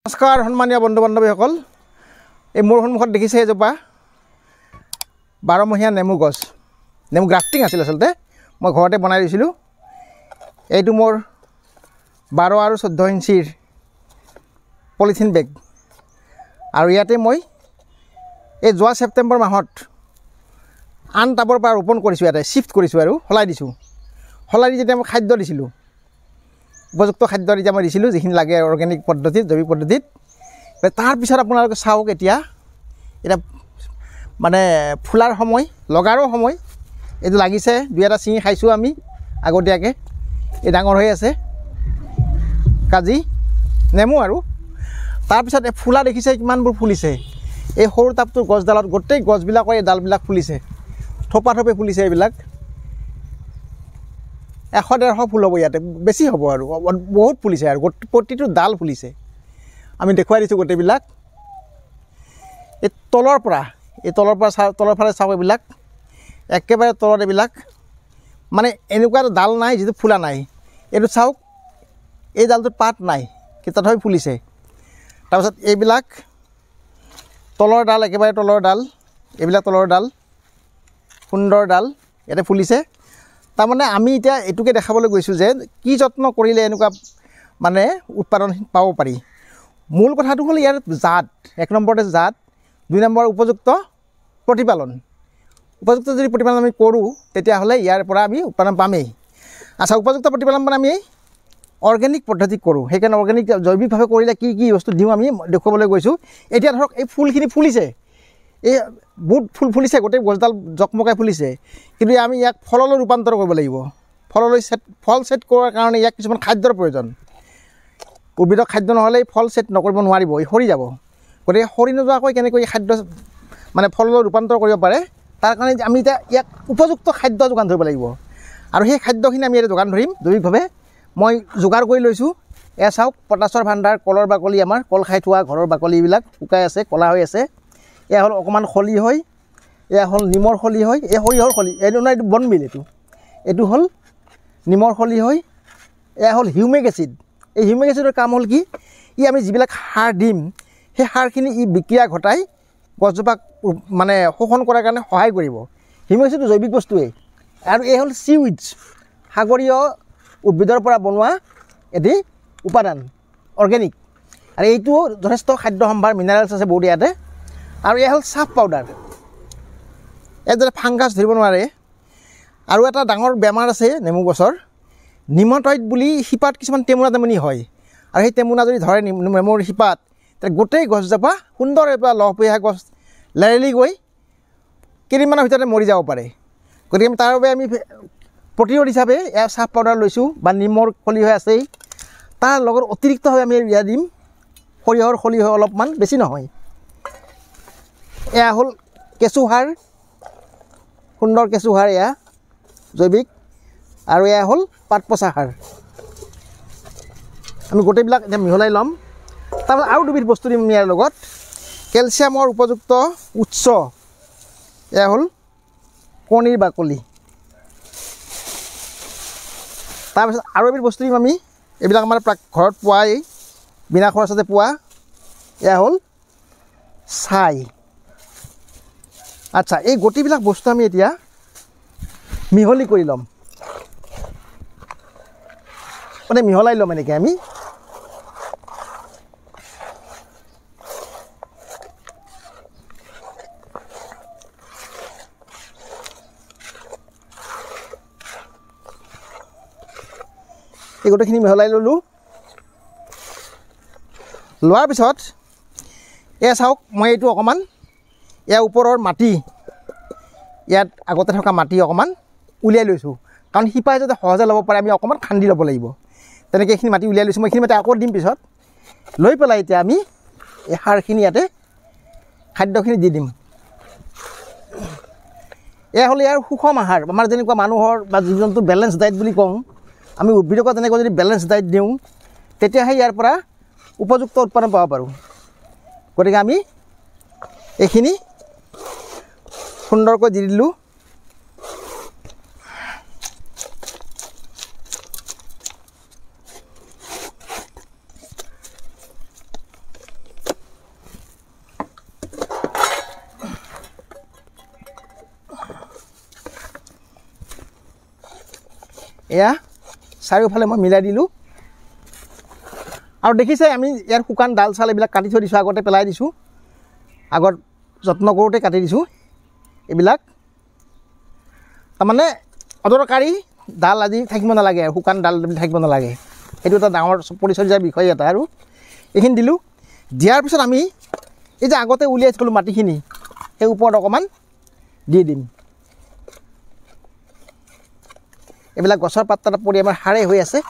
নমস্কাৰ সন্মানীয় বন্ধু বান্ধৱীসকল এই মোৰ সন্মুখত দেখিছে এজোপা 12মহীয়া নেমু গছ নেমু গ্ৰাফটিং আছিল আচলতে মই ঘৰতে বনাই দিছিলোঁ এইটো মোৰ 12 আৰু 14 ইঞ্চিৰ পলিথিন বেগ আৰু ইয়াতে মই এই যোৱা ছেপ্টেম্বৰ মাহত আন টাবৰ পৰা ৰোপণ কৰিছোঁ ইয়াতে শিফ্ট কৰিছোঁ আৰু সলাই দিছোঁ সলাই দি যেতিয়া মই খাদ্য দিছিলোঁ উপযুক্ত খাদ্য এতিয়া মই দিছিলোঁ যিখিনি লাগে অৰ্গেনিক পদ্ধতিত জৈৱিক পদ্ধতিত তাৰ পিছত আপোনালোকে চাওক এতিয়া মানে ফুলাৰ সময় লগাৰো সময় এইটো লাগিছে দুই এটা ছিঙি খাইছোঁ আমি আগতীয়াকৈ এই ডাঙৰ হৈ আছে কাজি নেমু আৰু তাৰপিছত এই ফুলা দেখিছে কিমানবোৰ ফুলিছে এই সৰু টাবটোৰ গছডালত গোটেই গছবিলাকৰ এই ডালবিলাক ফুলিছে থোপা থোপে ফুলিছে এইবিলাক 100-150 ফুল হ'ব ইয়াতে বেছি হ'ব আৰু বহুত ফুলিছে আৰু প্ৰতিটো ডাল ফুলিছে আমি দেখুৱাই দিছোঁ গোটেইবিলাক এই তলৰ ফালে চাওক এইবিলাক একেবাৰে তলত এইবিলাক মানে এনেকুৱা এটা ডাল নাই যিটো ফুলা নাই এইটো চাওক এই ডালটোত পাত নাই কিন্তু তথাপি ফুলিছে তাৰপিছত এইবিলাক তলৰ ডাল একেবাৰে তলৰ ডাল এইবিলাক তলৰ ডাল সুন্দৰ ডাল ইয়াতে ফুলিছে তাৰমানে আমি এতিয়া এটুকে দেখাবলৈ গৈছোঁ যে কি যত্ন কৰিলে এনেকুৱা মানে উৎপাদন পাব পাৰি মূল কথাটো হ'ল ইয়াৰ জাত এক নম্বৰতে জাত দুই নম্বৰ উপযুক্ত প্ৰতিপালন উপযুক্ত যদি প্ৰতিপালন আমি কৰোঁ তেতিয়াহ'লে ইয়াৰ পৰা আমি উৎপাদন পামেই আচ্ছা উপযুক্ত প্ৰতিপালন মানে আমি অৰ্গেনিক পদ্ধতিত কৰোঁ সেইকাৰণে অৰ্গেনিক জৈৱিকভাৱে কৰিলে কি কি বস্তু দিওঁ আমি দেখুৱাবলৈ গৈছোঁ এতিয়া ধৰক এই ফুলখিনি ফুলিছে এই বহুত ফুল ফুলিছে গোটেই গছডাল জকমকাই ফুলিছে কিন্তু আমি ইয়াক ফললৈ ৰূপান্তৰ কৰিব লাগিব ফল ছেট কৰাৰ কাৰণে ইয়াক কিছুমান খাদ্যৰ প্ৰয়োজন উদ্ভিদক খাদ্য নহ'লে ফল ছেট নকৰিব নোৱাৰিব ই সৰি যাব গতিকে সৰি নোযোৱাকৈ কেনেকৈ খাদ্য মানে ফললৈ ৰূপান্তৰ কৰিব পাৰে তাৰ কাৰণে আমি এতিয়া ইয়াক উপযুক্ত খাদ্য যোগান ধৰিব লাগিব আৰু সেই খাদ্যখিনি আমি এতিয়া যোগান ধৰিম জৈৱিকভাৱে মই যোগাৰ কৰি লৈছোঁ এয়া চাওক পটাছৰ ভাণ্ডাৰ কলৰ বাকলি আমাৰ কল খাই থোৱা ঘৰৰ বাকলিবিলাক শুকাই আছে ক'লা হৈ আছে এয়া হ'ল অকণমান খলি হয় এয়া হ'ল নিমৰ খলি হয় এই সৰিয়হৰ খলি এইটো নাই এইটো বনমিল এইটো হ'ল নিমৰ খলি হয় এয়া হ'ল হিউমিক এচিড এই হিউমিক এচিডৰ কাম হ'ল কি ই আমি যিবিলাক সাৰ দিম সেই সাৰখিনি ই বিক্ৰিয়া ঘটাই গছজোপাক মানে শোষণ কৰাৰ কাৰণে সহায় কৰিব হিউমিক এচিডটো জৈৱিক বস্তুৱেই আৰু এই হ'ল চিউইডছ সাগৰীয় উদ্ভিদৰ পৰা বনোৱা এটি উপাদান অৰ্গেনিক আৰু এইটোও যথেষ্ট খাদ্য সম্ভাৰ মিনাৰেলছ আছে বহুত ইয়াতে আৰু এয়া হ'ল চাফ পাউডাৰ ইয়াত যাতে ফাংগাছ ধৰিব নোৱাৰে আৰু এটা ডাঙৰ বেমাৰ আছে নেমু গছৰ নিমটইড বুলি শিপাত কিছুমান টেমুনা টেমুনি হয় আৰু সেই টেমুনা যদি ধৰে নেমুৰ শিপাত তেতিয়া গোটেই গছজোপা সুন্দৰ এপা লহপহীয়া গছ লেৰেলি গৈ কেইদিনমানৰ ভিতৰতে মৰি যাব পাৰে গতিকে তাৰ বাবে আমি প্ৰতিৰোধ হিচাপে এয়া চাফ পাউডাৰ লৈছোঁ বা নিমৰ খলি হৈ আছেই তাৰ লগত অতিৰিক্তভাৱে আমি ইয়াত দিম সৰিয়হৰ খলি হৈ অলপমান বেছি নহয় এয়া হ'ল কেঁচুসাৰ সুন্দৰ কেঁচুসাৰ এয়া জৈৱিক আৰু এয়া হ'ল পাত পচা সাৰ আমি গোটেইবিলাক এতিয়া মিহলাই ল'ম তাৰপিছত আৰু দুবিধ বস্তু দিম ইয়াৰ লগত কেলছিয়ামৰ উপযুক্ত উৎস এয়া হ'ল কণীৰ বাকলি তাৰপিছত আৰু এবিধ বস্তু দিম আমি এইবিলাক আমাৰ ঘৰত পোৱাই বিনা খৰচতে পোৱা এয়া হ'ল ছাই আচ্ছা এই গোটেইবিলাক বস্তু আমি এতিয়া মিহলি কৰি ল'ম মানে মিহলাই ল'ম এনেকৈ আমি এই গোটেইখিনি মিহলাই ল'লোঁ লোৱাৰ পিছত এয়া চাওক মই এইটো অকণমান ইয়াৰ ওপৰৰ মাটি ইয়াত আগতে থকা মাটি অকণমান উলিয়াই লৈছোঁ কাৰণ শিপাই যাতে সহজে ল'ব পাৰে আমি অকণমান খান্দি ল'ব লাগিব তেনেকৈ এইখিনি মাটি উলিয়াই লৈছোঁ মই এইখিনি মাটি আকৌ দিম পিছত লৈ পেলাই এতিয়া আমি এই সাৰখিনি ইয়াতে খাদ্যখিনি দি দিম এয়া হ'ল ইয়াৰ সুষম আহাৰ আমাৰ যেনেকুৱা মানুহৰ বা জীৱ জন্তুৰ বেলেঞ্চ ডায়েট বুলি কওঁ আমি উদ্ভিদকো তেনেকৈ যদি বেলেঞ্চ ডায়েট দিওঁ তেতিয়াহে ইয়াৰ পৰা উপযুক্ত উৎপাদন পাব পাৰোঁ গতিকে আমি এইখিনি সুন্দৰকৈ দি দিলোঁ এয়া চাৰিওফালে মই মিলাই দিলোঁ আৰু দেখিছে আমি ইয়াৰ শুকান ডাল চাল এইবিলাক কাটি থৈ দিছোঁ আগতে পেলাই দিছোঁ আগত যত্ন কৰোঁতে কাটি দিছোঁ এইবিলাক তাৰমানে অদৰকাৰী ডাল আজি থাকিব নালাগে আৰু শুকান ডাল থাকিব নালাগে এইটো এটা ডাঙৰ পৰিচৰ্যাৰ বিষয় এটা আৰু এইখিনি দিলোঁ দিয়াৰ পিছত আমি এই যে আগতে উলিয়াই থ'লোঁ মাটিখিনি সেই ওপৰত অকণমান দি দিম এইবিলাক গছৰ পাত তাত পৰি আমাৰ সাৰে হৈ আছে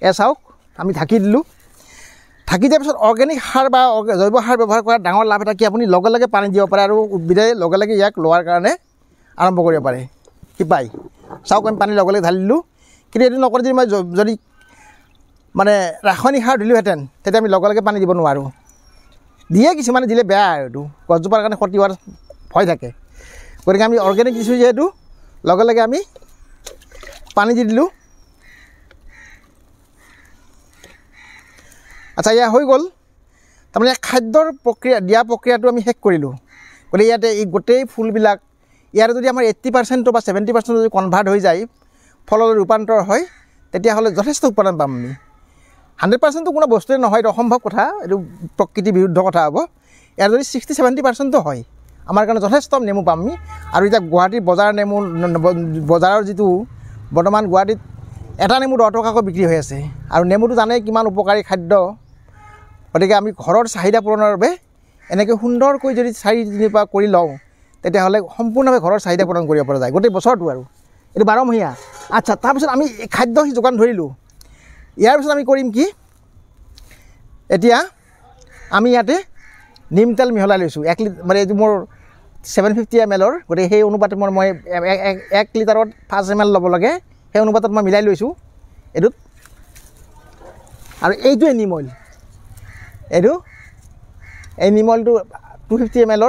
এয়া চাওক আমি ঢাকি দিলোঁ ঢাকি দিয়াৰ পিছত অৰ্গেনিক সাৰ বা জৈৱ সাৰ ব্যৱহাৰ কৰা ডাঙৰ লাভ এটা কি আপুনি লগে লগে পানী দিব পাৰে আৰু উদ্ভিদে লগে লগে ইয়াক লোৱাৰ কাৰণে আৰম্ভ কৰিব পাৰে কি পায় চাওক আমি পানী লগে লগে ঢালি দিলোঁ কিন্তু এইটো নকৰি যদি মই যদি মানে ৰাসায়নিক সাৰ দিলোঁহেঁতেন তেতিয়া আমি লগে লগে পানী দিব নোৱাৰোঁ দিয়ে কিছুমানে দিলে বেয়া আৰু এইটো গছজোপাৰ কাৰণে ক্ষতি হোৱাৰ ভয় থাকে গতিকে আমি অৰ্গেনিক দিছোঁ যিহেতু লগে লগে আমি পানী দি দিলোঁ আচ্ছা এয়া হৈ গ'ল তাৰমানে খাদ্যৰ প্ৰক্ৰিয়া দিয়া প্ৰক্ৰিয়াটো আমি শেষ কৰিলোঁ গতিকে ইয়াতে এই গোটেই ফুলবিলাক ইয়াৰ যদি আমাৰ 80% বা 70% যদি কনভাৰ্ট হৈ যায় ফললৈ ৰূপান্তৰ হয় তেতিয়াহ'লে যথেষ্ট উৎপাদন পাম আমি 100% কোনো বস্তুৱে নহয় এইটো অসম্ভৱ কথা এইটো প্ৰকৃতিৰ বিৰুদ্ধ কথা হ'ব ইয়াৰ যদি 60-70% হয় আমাৰ কাৰণে যথেষ্ট নেমু পাম আমি আৰু এতিয়া গুৱাহাটীৰ বজাৰ নেমু বজাৰৰ যিটো বৰ্তমান গুৱাহাটীত এটা নেমু 10 টকাকৈ বিক্ৰী হৈ আছে আৰু নেমুটো জানেই কিমান উপকাৰী খাদ্য গতিকে আমি ঘৰৰ চাহিদা পূৰণৰ বাবে এনেকৈ সুন্দৰকৈ যদি 4-3 পৰা কৰি লওঁ তেতিয়াহ'লে সম্পূৰ্ণভাৱে ঘৰৰ চাহিদা পূৰণ কৰিব পৰা যায় গোটেই বছৰটো আৰু এইটো 12 মহীয়া আচ্ছা তাৰপিছত আমি খাদ্য যোগান ধৰিলোঁ ইয়াৰ পিছত আমি কৰিম কি এতিয়া আমি ইয়াতে নিম তেল মিহলাই লৈছোঁ 1 লিটাৰ মানে এইটো মোৰ 750 ml গতিকে সেই অনুপাতে মই 1 লিটাৰত 5 ml ল'ব লাগে সেই অনুপাতত মই মিলাই লৈছোঁ এইটোত আৰু এইটোৱে নিম অইল এইটো এই নিম অইলটো 250 ml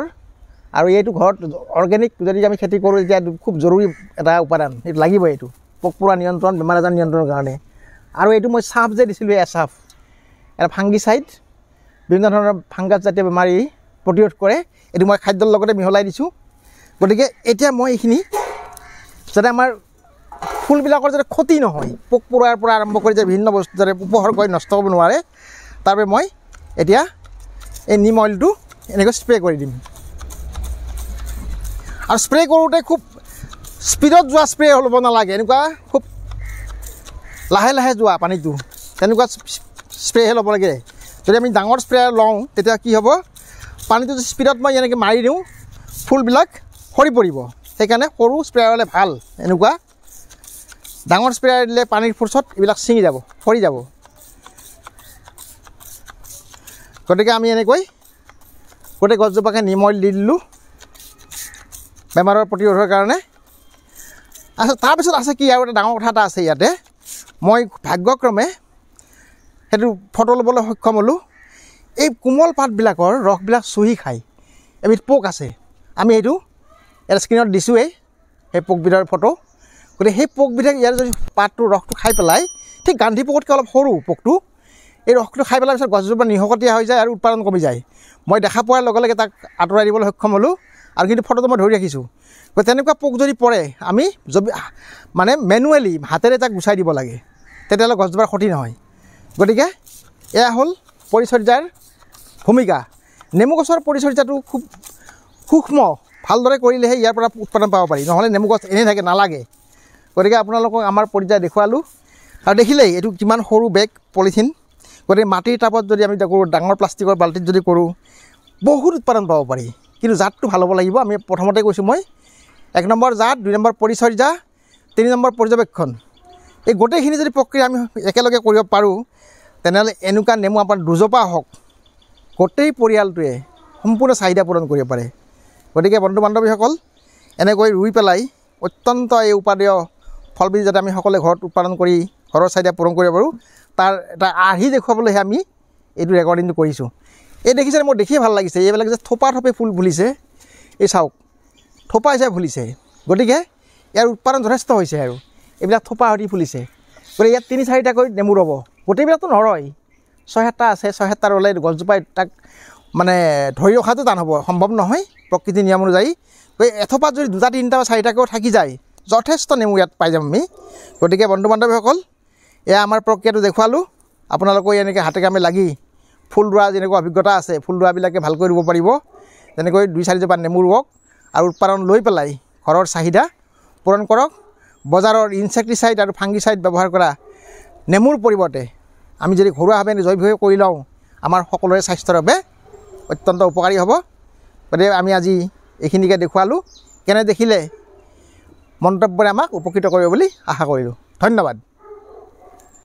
আৰু এইটো ঘৰত অৰ্গেনিক যদি আমি খেতি কৰোঁ তেতিয়া খুব জৰুৰী এটা উপাদান এইটো লাগিবই এইটো পোক পৰুৱা নিয়ন্ত্ৰণ বেমাৰ আজাৰ নিয়ন্ত্ৰণৰ কাৰণে আৰু এইটো মই চাফ যে দিছিলোঁ এয়া চাফ এটা ফাংগিচাইড বিভিন্ন ধৰণৰ ফাংগাছ জাতীয় বেমাৰী প্ৰতিৰোধ কৰে এইটো মই খাদ্যৰ লগতে মিহলাই দিছোঁ গতিকে এতিয়া মই এইখিনি যাতে আমাৰ ফুলবিলাকৰ যাতে ক্ষতি নহয় পোক পৰুৱাৰ পৰা আৰম্ভ কৰি যে বিভিন্ন বস্তু যাতে উপহাৰ কৰি নষ্ট কৰিব নোৱাৰে তাৰবাবে মই এতিয়া এই নিম অইলটো এনেকৈ স্প্ৰে কৰি দিম আৰু স্প্ৰে কৰোঁতে খুব স্পীডত যোৱা স্প্ৰে হ'ব নালাগে এনেকুৱা খুব লাহে লাহে যোৱা পানীটো তেনেকুৱা স্প্ৰেহে ল'ব লাগে যদি আমি ডাঙৰ স্প্ৰে লওঁ তেতিয়া কি হ'ব পানীটো স্পীডত মই এনেকৈ মাৰি দিওঁ ফুলবিলাক সৰি পৰিব সেইকাৰণে সৰু স্প্ৰে হ'লে ভাল এনেকুৱা ডাঙৰ স্প্ৰে দিলে পানীৰ ফোৰ্চত এইবিলাক ছিঙি যাব সৰি যাব গতিকে আমি এনেকৈ গোটেই গছজোপাকে নিম অইল দি দিলোঁ বেমাৰৰ প্ৰতিৰোধৰ কাৰণে আচ্ছা তাৰপিছত আছে কি আৰু এটা ডাঙৰ কথা এটা আছে ইয়াতে মই ভাগ্যক্ৰমে সেইটো ফটো ল'বলৈ সক্ষম হ'লোঁ এই কোমল পাতবিলাকৰ ৰসবিলাক চুহি খায় এবিধ পোক আছে আমি এইটো এটা স্ক্ৰীণত দিছোঁৱেই সেই পোকবিধৰ ফটো গতিকে সেই পোকবিধে ইয়াৰ যদি পাতটো ৰসটো খাই পেলাই ঠিক গান্ধী পোকতকৈ অলপ সৰু পোকটো এই ৰসটো খাই পেলাৰ পিছত গছজোপা নিশকতীয়া হৈ যায় আৰু উৎপাদন কমি যায় মই দেখা পোৱাৰ লগে লগে তাক আঁতৰাই দিবলৈ সক্ষম হ'লোঁ আৰু কিন্তু ফটোটো মই ধৰি ৰাখিছোঁ গতিকে তেনেকুৱা পোক যদি পৰে আমি মানে মেনুৱেলি হাতেৰে তাক গুচাই দিব লাগে তেতিয়াহ'লে গছজোপাৰ ক্ষতি নহয় গতিকে এয়া হ'ল পৰিচৰ্যাৰ ভূমিকা নেমু গছৰ পৰিচৰ্যাটো খুব সূক্ষ্ম ভালদৰে কৰিলেহে ইয়াৰ পৰা উৎপাদন পাব পাৰি নহ'লে নেমু গছ এনেই থাকে নালাগে গতিকে আপোনালোকক আমাৰ পৰ্যায় দেখুৱালোঁ আৰু দেখিলেই এইটো কিমান সৰু বেগ পলিথিন গতিকে মাটিৰ টাবত যদি আমি কৰোঁ ডাঙৰ প্লাষ্টিকৰ বাল্টিত যদি কৰোঁ বহুত উৎপাদন পাব পাৰি কিন্তু জাতটো ভাল হ'ব লাগিব আমি প্ৰথমতে কৈছোঁ মই 1 নম্বৰ জাত 2 নম্বৰ পৰিচৰ্যা 3 নম্বৰ পৰ্যবেক্ষণ এই গোটেইখিনি যদি প্ৰক্ৰিয়া আমি একেলগে কৰিব পাৰোঁ তেনেহ'লে এনেকুৱা নেমু আপোনাৰ দুজোপা হওক গোটেই পৰিয়ালটোৱে সম্পূৰ্ণ চাহিদা পূৰণ কৰিব পাৰে গতিকে বন্ধু বান্ধৱীসকল এনেকৈ ৰুই পেলাই অত্যন্ত এই উপাদেয় ফলবিধ যাতে আমি সকলোৱে ঘৰত উৎপাদন কৰি ঘৰৰ চাহিদা পূৰণ কৰিব পাৰোঁ তাৰ এটা আৰ্হি দেখুৱাবলৈহে আমি এইটো ৰেকৰ্ডিংটো কৰিছোঁ এই দেখিছে মোৰ দেখিয়ে ভাল লাগিছে এইবিলাক যে থোপা থোপে ফুল ফুলিছে এই চাওক থোপা হিচাপে ফুলিছে গতিকে ইয়াৰ উৎপাদন যথেষ্ট হৈছে আৰু এইবিলাক থোপা সৈতে ফুলিছে গতিকে ইয়াত ৩-৪টাকৈ নেমু ৰ'ব গোটেইবিলাকতো নৰয় ৬-৭টা আছে ৬-৭টা ৰ'লে গছজোপাই তাক মানে ধৰি ৰখাটো টান হ'ব সম্ভৱ নহয় প্ৰকৃতিৰ নিয়ম অনুযায়ী এথোপাত যদি ২-৩টা বা ৪টাকৈ থাকি যায় যথেষ্ট নেমু ইয়াত পাই যাম আমি গতিকে বন্ধু বান্ধৱীসকল এয়া আমাৰ প্ৰক্ৰিয়াটো দেখুৱালোঁ আপোনালোকে এনেকৈ হাতে কামে লাগি ফুল ৰোৱা যেনেকুৱা অভিজ্ঞতা আছে ফুল ৰোৱাবিলাকে ভালকৈ ৰুব পাৰিব তেনেকৈ ২-৪জোপা নেমু ৰুৱক আৰু উৎপাদন লৈ পেলাই ঘৰৰ চাহিদা পূৰণ কৰক বজাৰৰ ইনচেক্টিচাইড আৰু ফাংগিচাইড ব্যৱহাৰ কৰা নেমুৰ পৰিৱৰ্তে আমি যদি ঘৰুৱাভাৱে জৈৱভাৱে কৰি লওঁ আমাৰ সকলোৰে স্বাস্থ্যৰ বাবে অত্যন্ত উপকাৰী হ'ব গতিকে আমি আজি এইখিনিকে দেখুৱালোঁ কেনে দেখিলে মন্তব্যৰে আমাক উপকৃত কৰিব বুলি আশা কৰিলোঁ ধন্যবাদ